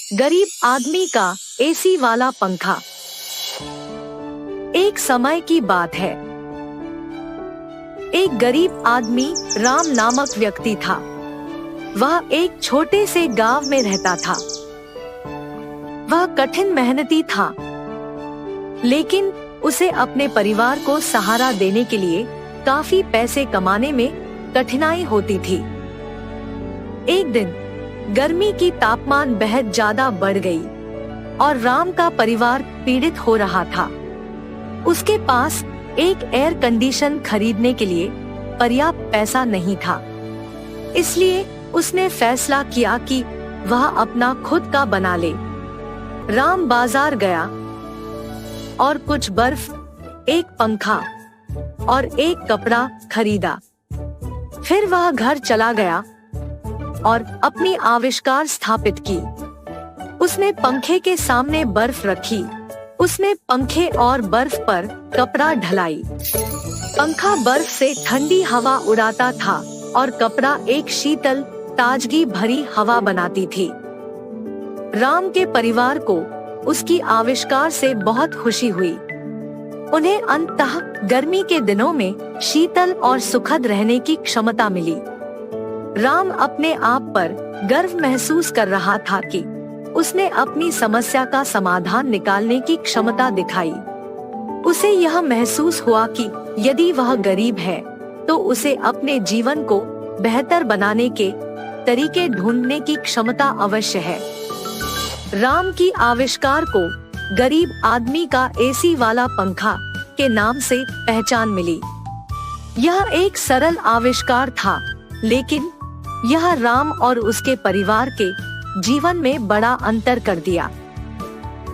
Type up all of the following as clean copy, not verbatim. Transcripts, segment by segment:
गरीब आदमी का एसी वाला पंखा। एक समय की बात है। एक गरीब आदमी राम नामक व्यक्ति था। वह एक छोटे से गांव में रहता था। वह कठिन मेहनती था, लेकिन उसे अपने परिवार को सहारा देने के लिए काफी पैसे कमाने में कठिनाई होती थी। एक दिन गर्मी की तापमान बेहद ज्यादा बढ़ गई और राम का परिवार पीड़ित हो रहा था। उसके पास एक एयर कंडीशन खरीदने के लिए पर्याप्त पैसा नहीं था। इसलिए उसने फैसला किया कि वह अपना खुद का बना ले। राम बाजार गया और कुछ बर्फ, एक पंखा और एक कपड़ा खरीदा। फिर वह घर चला गया और अपनी आविष्कार स्थापित की। उसने पंखे के सामने बर्फ रखी। उसने पंखे और बर्फ पर कपड़ा ढलाई। पंखा बर्फ से ठंडी हवा उड़ाता था और कपड़ा एक शीतल, ताजगी भरी हवा बनाती थी। राम के परिवार को उसकी आविष्कार से बहुत खुशी हुई। उन्हें अंततः गर्मी के दिनों में शीतल और सुखद रहने की क्षमता मिली। राम अपने आप पर गर्व महसूस कर रहा था कि उसने अपनी समस्या का समाधान निकालने की क्षमता दिखाई। उसे यह महसूस हुआ कि यदि वह गरीब है तो उसे अपने जीवन को बेहतर बनाने के तरीके ढूंढने की क्षमता अवश्य है। राम की आविष्कार को गरीब आदमी का एसी वाला पंखा के नाम से पहचान मिली। यह एक सरल आविष्कार था, लेकिन यह राम और उसके परिवार के जीवन में बड़ा अंतर कर दिया।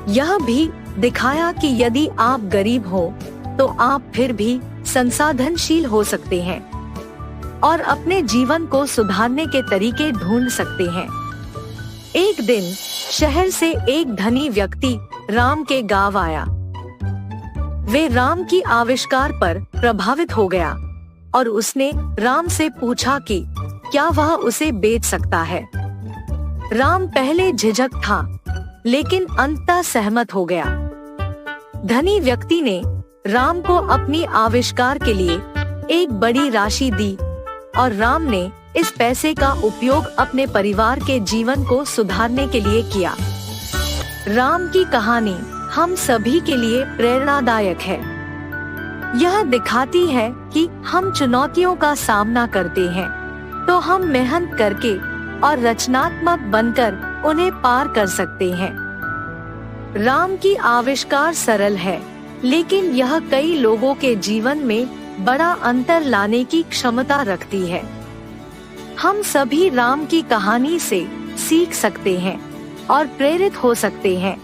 यह भी दिखाया कि यदि आप गरीब हो तो आप फिर भी संसाधनशील हो सकते हैं और अपने जीवन को सुधारने के तरीके ढूंढ सकते हैं। एक दिन शहर से एक धनी व्यक्ति राम के गांव आया। वे राम की आविष्कार पर प्रभावित हो गया और उसने राम से पूछा कि क्या वह उसे बेच सकता है। राम पहले झिझक था, लेकिन अंततः सहमत हो गया। धनी व्यक्ति ने राम को अपनी आविष्कार के लिए एक बड़ी राशि दी और राम ने इस पैसे का उपयोग अपने परिवार के जीवन को सुधारने के लिए किया। राम की कहानी हम सभी के लिए प्रेरणादायक है। यह दिखाती है कि हम चुनौतियों का सामना करते हैं तो हम मेहनत करके और रचनात्मक बनकर उन्हें पार कर सकते हैं। राम की आविष्कार सरल है, लेकिन यह कई लोगों के जीवन में बड़ा अंतर लाने की क्षमता रखती है। हम सभी राम की कहानी से सीख सकते हैं और प्रेरित हो सकते हैं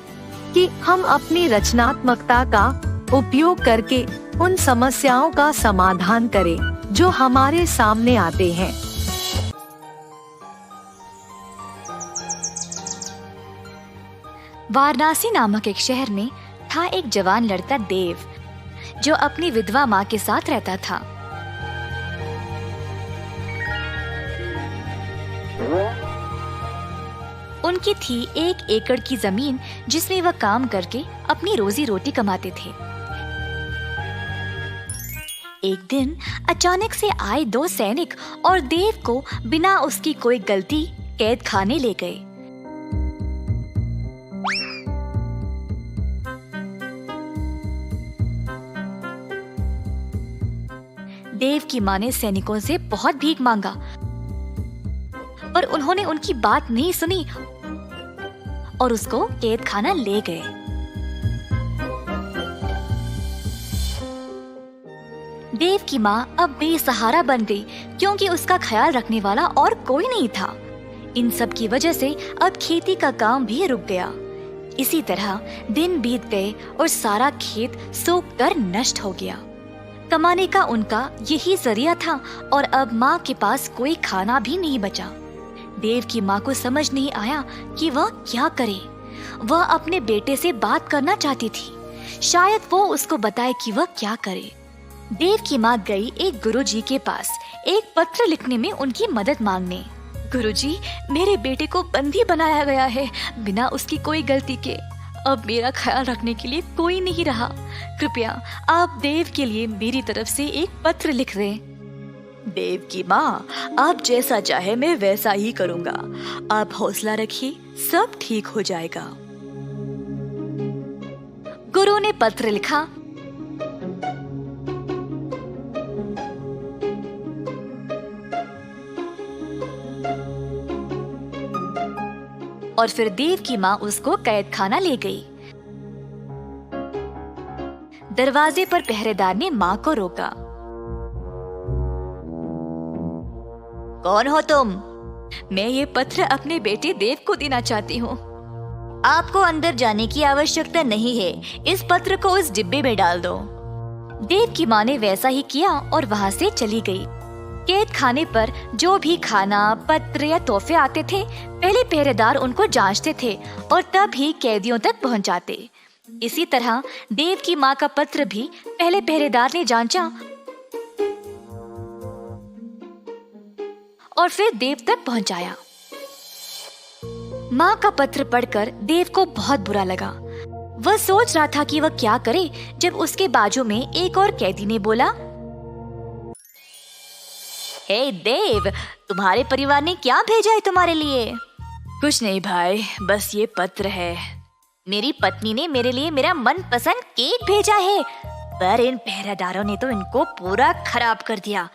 कि हम अपनी रचनात्मकता का उपयोग करके उन समस्याओं का समाधान करें जो हमारे सामने आते हैं। वाराणसी नामक एक शहर में था एक जवान लड़का देव, जो अपनी विधवा माँ के साथ रहता था। उनकी थी 1 एकड़ की जमीन, जिसमें वह काम करके अपनी रोजी रोटी कमाते थे। एक दिन अचानक से आए 2 सैनिक और देव को बिना उसकी कोई गलती कैद खाने ले गए। देव की माँ ने सैनिकों से बहुत भीख मांगा, पर उन्होंने उनकी बात नहीं सुनी और उसको कैद खाना ले गए। देव की माँ अब बेसहारा बन गई, क्योंकि उसका ख्याल रखने वाला और कोई नहीं था। इन सब की वजह से अब खेती का काम भी रुक गया। इसी तरह दिन बीत गए और सारा खेत सूख कर नष्ट हो गया। कमाने का उनका यही जरिया था और अब माँ के पास कोई खाना भी नहीं बचा। देव की माँ को समझ नहीं आया कि वह क्या करे। वह अपने बेटे से बात करना चाहती थी, शायद वो उसको बताए कि वह क्या करे। देव की माँ गई एक गुरुजी के पास एक पत्र लिखने में उनकी मदद मांगने। गुरुजी, मेरे बेटे को बंदी बनाया गया है बिना उसकी कोई गलती के। अब मेरा ख्याल रखने के लिए कोई नहीं रहा। कृपया आप देव के लिए मेरी तरफ से एक पत्र लिख दें। देव की माँ, आप जैसा चाहे मैं वैसा ही करूँगा। आप हौसला रखिए, सब ठीक हो जाएगा। गुरु ने पत्र लिखा। और फिर देव की माँ उसको कैद खाना ले गई। दरवाजे पर पहरेदार ने माँ को रोका। कौन हो तुम? मैं ये पत्र अपने बेटे देव को देना चाहती हूँ। आपको अंदर जाने की आवश्यकता नहीं है, इस पत्र को उस डिब्बे में डाल दो। देव की माँ ने वैसा ही किया और वहाँ से चली गई। कैद खाने पर जो भी खाना, पत्र या तोहफे आते थे, पहले पहरेदार उनको जांचते थे और तब ही कैदियों तक पहुँचाते। इसी तरह देव की माँ का पत्र भी पहले पहरेदार ने जांचा और फिर देव तक पहुँचाया। माँ का पत्र पढ़कर देव को बहुत बुरा लगा। वह सोच रहा था कि वह क्या करे जब उसके बाजू में एक और कैदी ने बोला, हे देव, तुम्हारे परिवार ने क्या भेजा है तुम्हारे लिए? कुछ नहीं भाई, बस ये पत्र है। मेरी पत्नी ने मेरे लिए मेरा मनपसंद केक भेजा है, पर इन पहरेदारों ने तो इनको पूरा खराब कर दिया।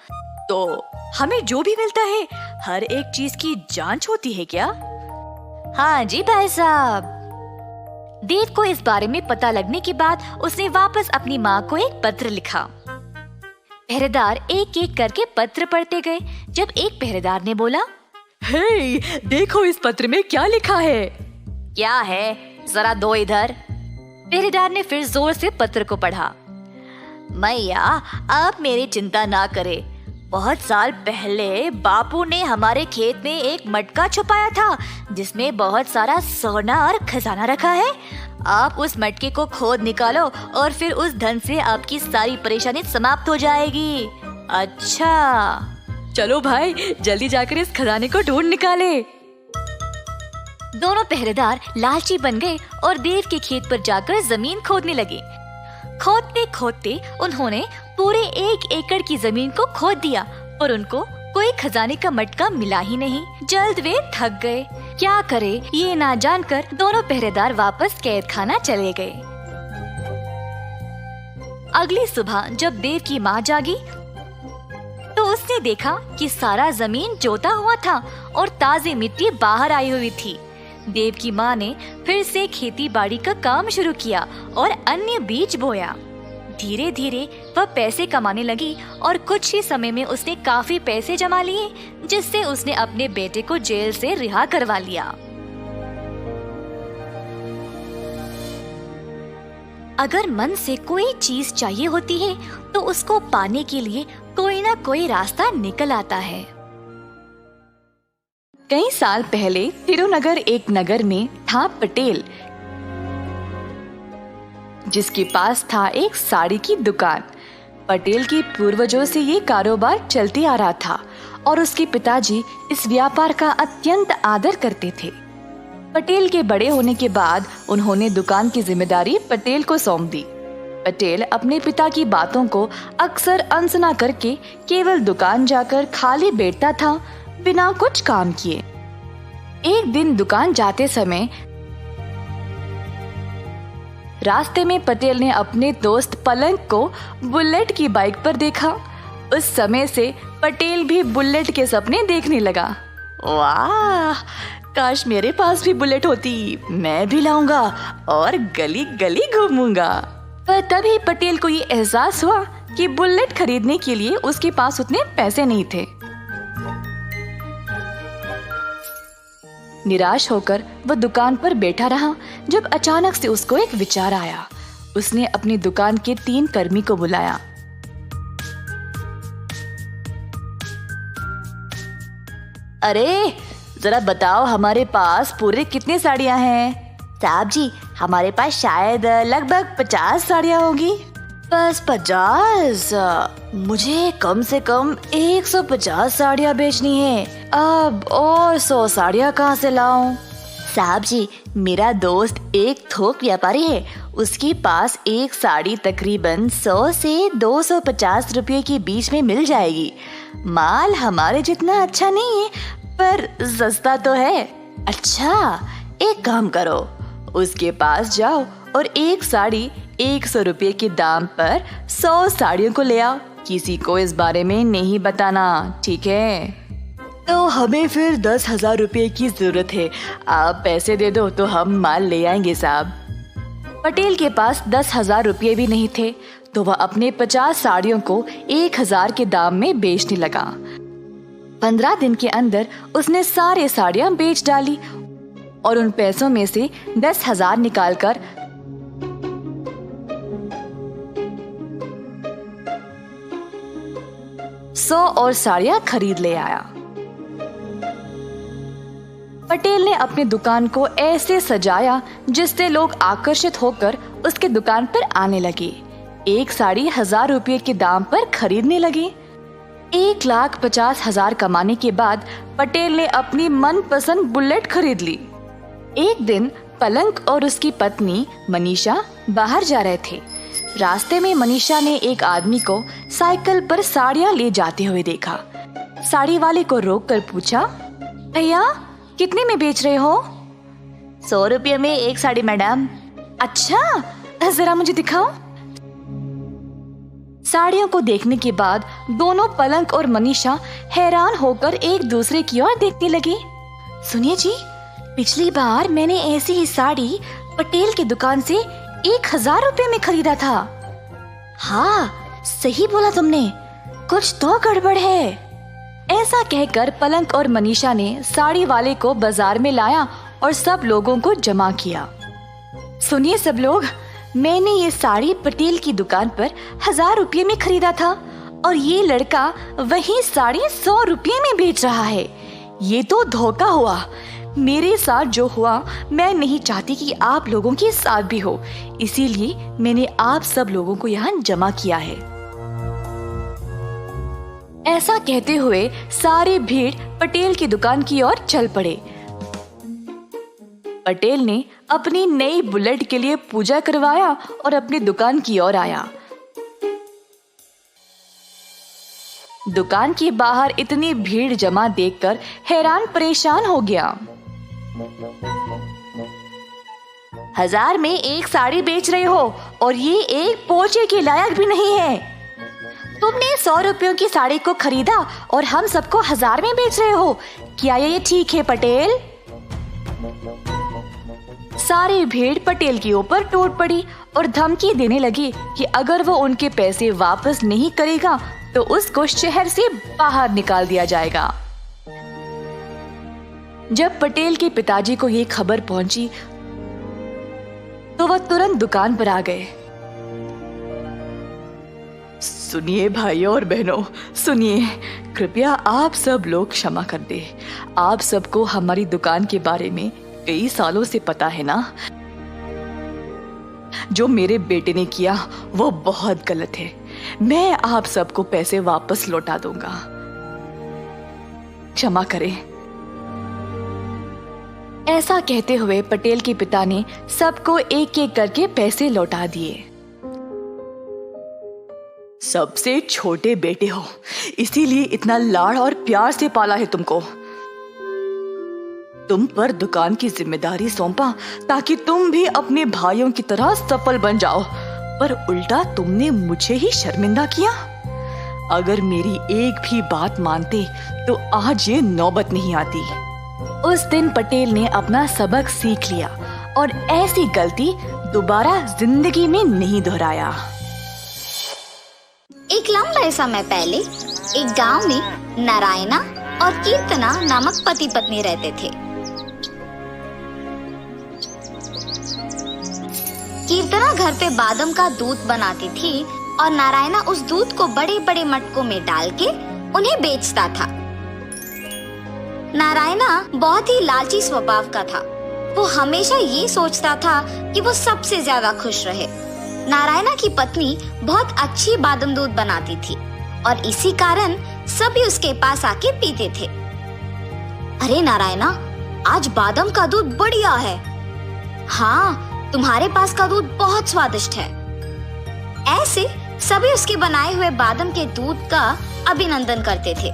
तो हमें जो भी मिलता है हर एक चीज की जांच होती है क्या? हाँ जी भाई साहब। देव को इस बारे में पता लगने के बाद उसने वापस अपनी माँ को एक पत्र लिखा। पहरेदार एक एक करके पत्र पढ़ते गए जब एक पहरेदार ने बोला, हे, देखो इस पत्र में क्या लिखा है। क्या है, जरा दो इधर। पहरेदार ने फिर जोर से पत्र को पढ़ा। मैया, आप मेरी चिंता ना करें। बहुत साल पहले बापू ने हमारे खेत में एक मटका छुपाया था जिसमें बहुत सारा सोना और खजाना रखा है। आप उस मटके को खोद निकालो और फिर उस धन से आपकी सारी परेशानी समाप्त हो जाएगी। अच्छा, चलो भाई, जल्दी जाकर इस खजाने को ढूंढ निकाले। दोनों पहरेदार लालची बन गए और देव के खेत पर जाकर जमीन खोदने लगे। खोदते खोदते उन्होंने पूरे 1 एकड़ की जमीन को खोद दिया और उनको कोई खजाने का मटका मिला ही नहीं। जल्द वे थक गए। क्या करे ये ना जानकर दोनों पहरेदार वापस कैद खाना चले गए। अगली सुबह जब देव की माँ जागी तो उसने देखा कि सारा जमीन जोता हुआ था और ताज़ी मिट्टी बाहर आई हुई थी। देव की माँ ने फिर से खेती बाड़ी का काम शुरू किया और अन्य बीज बोया। धीरे धीरे वह पैसे कमाने लगी और कुछ ही समय में उसने काफी पैसे जमा लिए, जिससे उसने अपने बेटे को जेल से रिहा करवा लिया। अगर मन से कोई चीज चाहिए होती है तो उसको पाने के लिए कोई ना कोई रास्ता निकल आता है। कई साल पहले तिरुनगर एक नगर में था पटेल, जिसके पास था एक साड़ी की दुकान। पटेल के पूर्वजों से ये कारोबार चलते आ रहा था और उसके पिताजी इस व्यापार का अत्यंत आदर करते थे। पटेल के बड़े होने के बाद उन्होंने दुकान की जिम्मेदारी पटेल को सौंप दी। पटेल अपने पिता की बातों को अक्सर अनसुना करके केवल दुकान जाकर खाली बैठता था, बिना कुछ काम किए। एक दिन दुकान जाते समय रास्ते में पटेल ने अपने दोस्त पलंग को बुलेट की बाइक पर देखा। उस समय से पटेल भी बुलेट के सपने देखने लगा। वाह, काश मेरे पास भी बुलेट होती, मैं भी लाऊंगा और गली गली घूमूंगा। पर तभी पटेल को ये एहसास हुआ कि बुलेट खरीदने के लिए उसके पास उतने पैसे नहीं थे। निराश होकर वह दुकान पर बैठा रहा जब अचानक से उसको एक विचार आया। उसने अपनी दुकान के 3 कर्मी को बुलाया। अरे जरा बताओ, हमारे पास पूरे कितने साड़ियाँ हैं? साहब जी, हमारे पास शायद लगभग 50 साड़ियाँ होगी। बस 50? मुझे कम से कम 150 साड़ियाँ बेचनी है। अब और 100 साड़ियाँ कहाँ से लाऊं? साहब जी, मेरा दोस्त एक थोक व्यापारी है। उसके पास एक साड़ी तकरीबन 100 से 250 रुपये के बीच में मिल जाएगी। माल हमारे जितना अच्छा नहीं है, पर सस्ता तो है। अच्छा, एक काम करो, उसके पास जाओ और एक साड़ी 100 रुपये के दाम पर 100 साड़ियों को ले आओ। किसी को इस बारे में नहीं बताना, ठीक है? तो हमें फिर 10,000 रुपये की जरूरत है। आप पैसे दे दो तो हम माल ले आएंगे साहब। पटेल के पास 10,000 रुपये भी नहीं थे, तो वह अपने 50 साड़ियों को 1,000 के दाम में बेचने लगा। 15 दिन के अंदर उसने सारे साड़ियां बेच डाली और उन पैसों में से 10,000 निकालकर 100 और साड़ियां खरीद ले आया। पटेल ने अपनी दुकान को ऐसे सजाया जिससे लोग आकर्षित होकर उसके दुकान पर आने लगे। एक साड़ी 1,000 रुपये के दाम पर खरीदने लगे। 1,50,000 कमाने के बाद पटेल ने अपनी मनपसंद बुलेट खरीद ली। एक दिन पलंग और उसकी पत्नी मनीषा बाहर जा रहे थे। रास्ते में मनीषा ने एक आदमी को साइकिल पर साड़ियाँ ले जाते हुए देखा। साड़ी वाले को रोककर पूछा, भैया कितने में बेच रहे हो? 100 रुपये में एक साड़ी मैडम। अच्छा, जरा मुझे दिखाओ। साड़ियों को देखने के बाद दोनों पलंग और मनीषा हैरान होकर एक दूसरे की ओर देखने लगे। सुनिए जी, पिछली बार मैंने ऐसी ही साड़ी पटेल की दुकान से 1,000 रुपये में खरीदा था। हाँ, सही बोला तुमने, कुछ तो गड़बड़ है। ऐसा कहकर पलंग और मनीषा ने साड़ी वाले को बाजार में लाया और सब लोगों को जमा किया। सुनिए सब लोग, मैंने ये साड़ी पटेल की दुकान पर 1,000 रुपये में खरीदा था और ये लड़का वही साड़ी 100 रुपये में बेच रहा है। ये तो धोखा हुआ। मेरे साथ जो हुआ, मैं नहीं चाहती कि आप लोगों के साथ भी हो, इसीलिए मैंने आप सब लोगों को यहाँ जमा किया है। ऐसा कहते हुए सारी भीड़ पटेल की दुकान की ओर चल पड़े। पटेल ने अपनी नई बुलेट के लिए पूजा करवाया और अपनी दुकान की ओर आया। दुकान के बाहर इतनी भीड़ जमा देखकर हैरान परेशान हो गया। 1,000 में एक साड़ी बेच रहे हो और ये एक पोछे के लायक भी नहीं है। तुमने 100 रुपयों की साड़ी को खरीदा और हम सबको 1,000 में बेच रहे हो। क्या ये ठीक है पटेल? सारी भीड़ पटेल के ऊपर टूट पड़ी और धमकी देने लगी कि अगर वो उनके पैसे वापस नहीं करेगा तो उसको शहर से बाहर निकाल दिया जाएगा। जब पटेल के पिताजी को ये खबर पहुंची तो वह तुरंत दुकान पर आ गए। सुनिए भाइयों और बहनों, सुनिए, कृपया आप सब लोग क्षमा कर दे। आप सबको हमारी दुकान के बारे में कई सालों से पता है ना। जो मेरे बेटे ने किया वो बहुत गलत है। मैं आप सबको पैसे वापस लौटा दूंगा, क्षमा करें। ऐसा कहते हुए पटेल के पिता ने सबको एक एक करके पैसे लौटा दिए। सबसे छोटे बेटे हो, इसीलिए इतना लाड़ और प्यार से पाला है तुमको। तुम पर दुकान की जिम्मेदारी सौंपा ताकि तुम भी अपने भाइयों की तरह सफल बन जाओ, पर उल्टा तुमने मुझे ही शर्मिंदा किया। अगर मेरी एक भी बात मानते तो आज ये नौबत नहीं आती। उस दिन पटेल ने अपना सबक सीख लिया और ऐसी गलती दोबारा जिंदगी में नहीं दोहराया। एक लंबे समय पहले एक गांव में नारायणा और कीर्तना नामक पति पत्नी रहते थे। कीर्तना घर पे बादाम का दूध बनाती थी और नारायणा उस दूध को बड़े बड़े मटकों में डाल के उन्हें बेचता था। नारायणा बहुत ही लालची स्वभाव का था। वो हमेशा ये सोचता था कि वो सबसे ज्यादा खुश रहे। नारायणा की पत्नी बहुत अच्छी बादाम दूध बनाती थी और इसी कारण सभी उसके पास आके पीते थे। अरे नारायणा, आज बादाम का दूध बढ़िया है। हाँ, तुम्हारे पास का दूध बहुत स्वादिष्ट है। ऐसे सभी उसके बनाए हुए बादाम के दूध का अभिनंदन करते थे।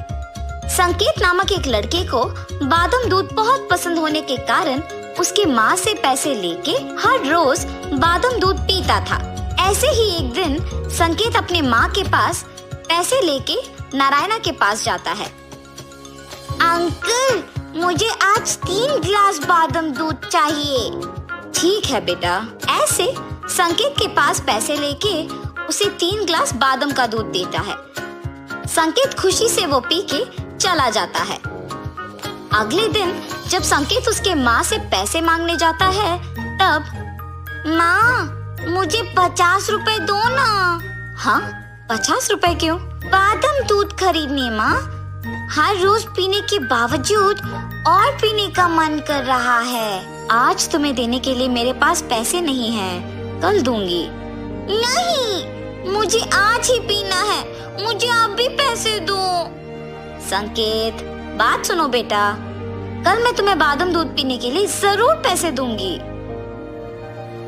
संकेत नामक एक लड़के को बादाम दूध बहुत पसंद होने के कारण उसकी माँ से पैसे लेके हर रोज बादाम दूध पीता था। ऐसे ही एक दिन संकेत अपने माँ के पास पैसे लेके नारायणा के पास जाता है। अंकल, मुझे आज 3 गिलास बादाम दूध चाहिए। ठीक है बेटा। ऐसे संकेत के पास पैसे लेके उसे 3 गिलास बादाम का दूध देता है। संकेत खुशी से वो पी के चला जाता है। अगले दिन जब संकेत उसके माँ से पैसे मांगने जाता है तब, माँ मुझे 50 रुपए दो ना। हाँ, 50 रुपए क्यों? बादाम दूध खरीदने माँ। हर रोज पीने के बावजूद और पीने का मन कर रहा है। आज तुम्हें देने के लिए मेरे पास पैसे नहीं हैं, कल दूंगी। नहीं, मुझे आज ही पीना है, मुझे अब भी पैसे दो। संकेत, बात सुनो बेटा, कल मैं तुम्हें बादाम दूध पीने के लिए जरूर पैसे दूंगी।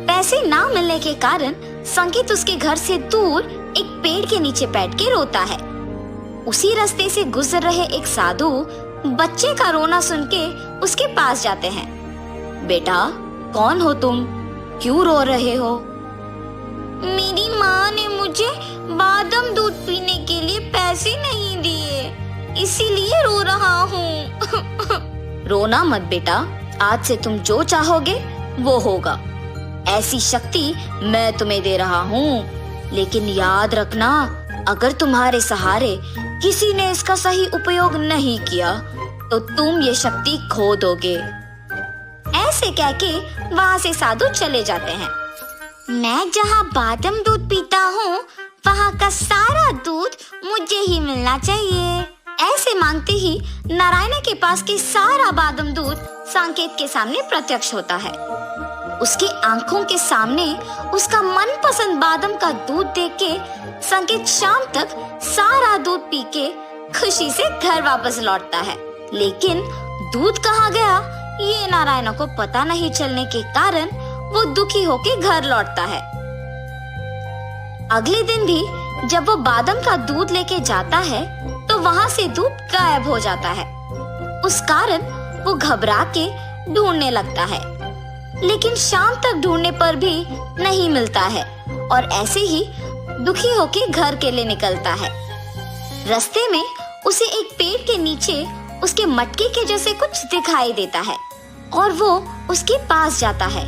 पैसे ना मिलने के कारण संकेत उसके घर से दूर एक पेड़ के नीचे बैठ के रोता है। उसी रास्ते से गुजर रहे एक साधु बच्चे का रोना सुन के उसके पास जाते हैं। बेटा, कौन हो तुम? क्यों रो रहे हो? मेरी माँ ने मुझे बादाम दूध पीने के लिए पैसे नहीं दिए, इसीलिए रो रहा हूँ। रोना मत बेटा, आज से तुम जो चाहोगे वो होगा। ऐसी शक्ति मैं तुम्हें दे रहा हूँ, लेकिन याद रखना, अगर तुम्हारे सहारे किसी ने इसका सही उपयोग नहीं किया तो तुम ये शक्ति खो दोगे। ऐसे कह के वहाँ से साधु चले जाते हैं। मैं जहाँ बादाम दूध पीता हूँ वहाँ का सारा दूध मुझे ही मिलना चाहिए। ऐसे मांगते ही नारायणा के पास के सारा बादाम दूध संकेत के सामने प्रत्यक्ष होता है। उसकी आंखों के सामने उसका मनपसंद बादाम का दूध देख के संकेत शाम तक सारा दूध पी के खुशी से घर वापस लौटता है। लेकिन दूध कहाँ गया ये नारायणा को पता नहीं चलने के कारण वो दुखी होके घर लौटता है। अगले दिन भी जब वो बादाम का दूध लेके जाता है तो वहाँ से दूध गायब हो जाता है। उस कारण वो घबरा के ढूंढने लगता है, लेकिन शाम तक ढूंढने पर भी नहीं मिलता है और ऐसे ही दुखी होके घर के लिए निकलता है। रास्ते में उसे एक पेड़ के नीचे उसके मटके के जैसे कुछ दिखाई देता है और वो उसके पास जाता है।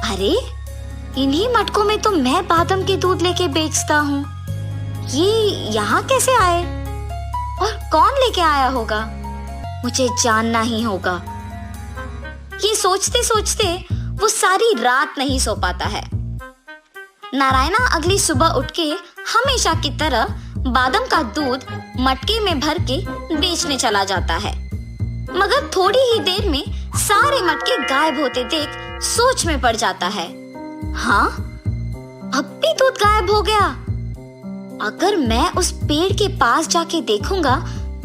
अरे, इन्हीं मटकों में तो मैं बादाम के दूध लेके बेचता हूँ। ये यहाँ कैसे आए और कौन लेके आया होगा? मुझे जानना ही होगा। ये सोचते सोचते वो सारी रात नहीं सो पाता है। नारायणा अगली सुबह उठ के हमेशा की तरह बादाम का दूध मटके में भर के बेचने चला जाता है, मगर थोड़ी ही देर में सारे मटके गायब होते देख सोच में पड़ जाता है। हाँ, अब भी दूध गायब हो गया। अगर मैं उस पेड़ के पास जाके देखूंगा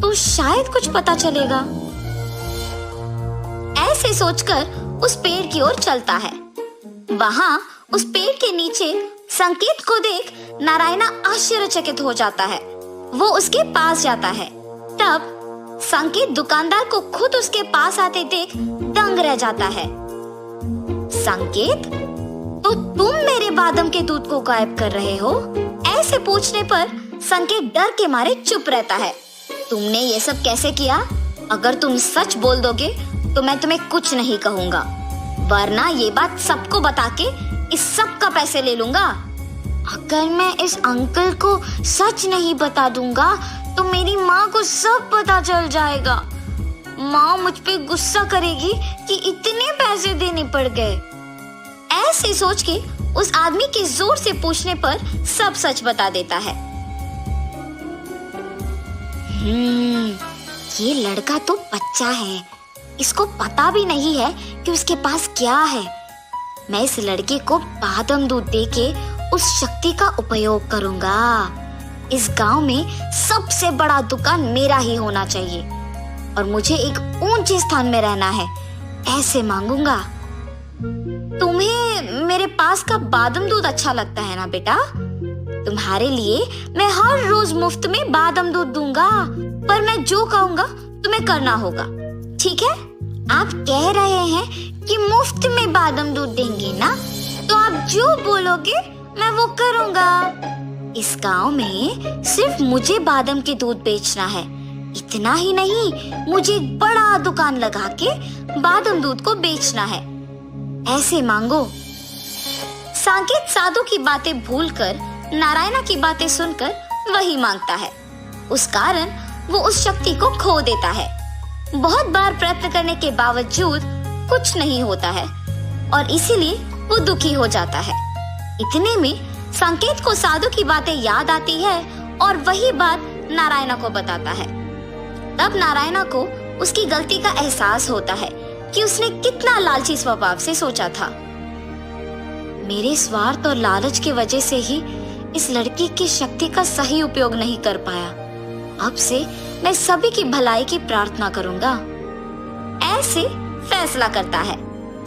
तो शायद कुछ पता चलेगा। ऐसे सोचकर उस पेड़ की ओर चलता है। वहाँ उस पेड़ के नीचे संकेत को देख नारायणा आश्चर्यचकित हो जाता है। वो उसके पास जाता है। तब संकेत दुकानदार को खुद उसके पास आते देख दंग रह जाता है। संकेत, तो तुम मेरे बादाम के दूध को गायब कर रहे हो? ऐसे पूछने पर संकेत डर के मारे चुप रहता है। तुमने ये सब कैसे किया? अगर तुम सच बोल दोगे तो मैं तुम्हें कुछ नहीं कहूँगा, वरना ये बात सबको बता के इस सब का पैसे ले लूंगा। अगर मैं इस अंकल को सच नहीं बता दूंगा तो मेरी माँ को सब पता चल जाएगा। माँ मुझ पे गुस्सा करेगी कि इतने पैसे देने पड़ गए। ऐसे सोच के उस आदमी के जोर से पूछने पर सब सच बता देता है। ये लड़का तो बच्चा है, इसको पता भी नहीं है कि उसके पास क्या है। मैं इस लड़के को बादाम दूध देके उस शक्ति का उपयोग करूंगा। इस गांव में सबसे बड़ा दुकान मेरा ही होना चाहिए और मुझे एक ऊंचे स्थान में रहना है। ऐसे मांगूंगा। तुम्हें मेरे पास का बादाम दूध अच्छा लगता है ना बेटा? तुम्हारे लिए मैं हर रोज मुफ्त में बादाम दूध दूंगा, पर मैं जो कहूंगा तुम्हें करना होगा, ठीक है? आप कह रहे हैं कि मुफ्त में बादाम दूध देंगे ना, तो आप जो बोलोगे मैं वो करूंगा। इस गांव में सिर्फ मुझे बादाम के दूध बेचना है। इतना ही नहीं, मुझे एक बड़ा दुकान लगा के बादाम दूध को बेचना है। ऐसे मांगो। सांकेत साधु की बातें भूलकर नारायणा की बातें सुनकर वही मांगता है। उस कारण वो उस शक्ति को खो देता है। बहुत बार प्रयत्न करने के बावजूद कुछ नहीं होता है और इसीलिए वो दुखी हो जाता है। इतने में सांकेत को साधु की बातें याद आती है और वही बात नारायणा को बताता है। तब नारायणा को उसकी गलती का एहसास होता है कि उसने कितना लालची स्वभाव से सोचा था। मेरे स्वार्थ और लालच की वजह से ही इस लड़की की शक्ति का सही उपयोग नहीं कर पाया। अब से मैं सभी की भलाई की प्रार्थना करूंगा। ऐसे फैसला करता है।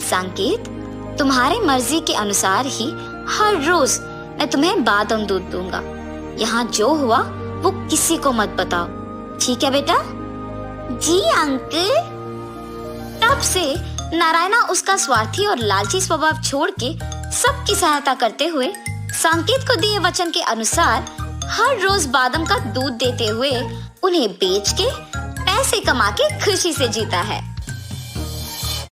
सांकेत, तुम्हारे मर्जी के अनुसार ही हर रोज मैं तुम्हें बादाम दूध दूंगा। यहाँ जो हुआ वो किसी को मत बताओ, ठीक है बेटा? जी अंकल। तब से नारायणा उसका स्वार्थी और लालची स्वभाव छोड़ के सबकी सहायता करते हुए सांकेत को दिए वचन के अनुसार हर रोज बादाम का दूध देते हुए उन्हें बेच के पैसे कमा के खुशी से जीता है।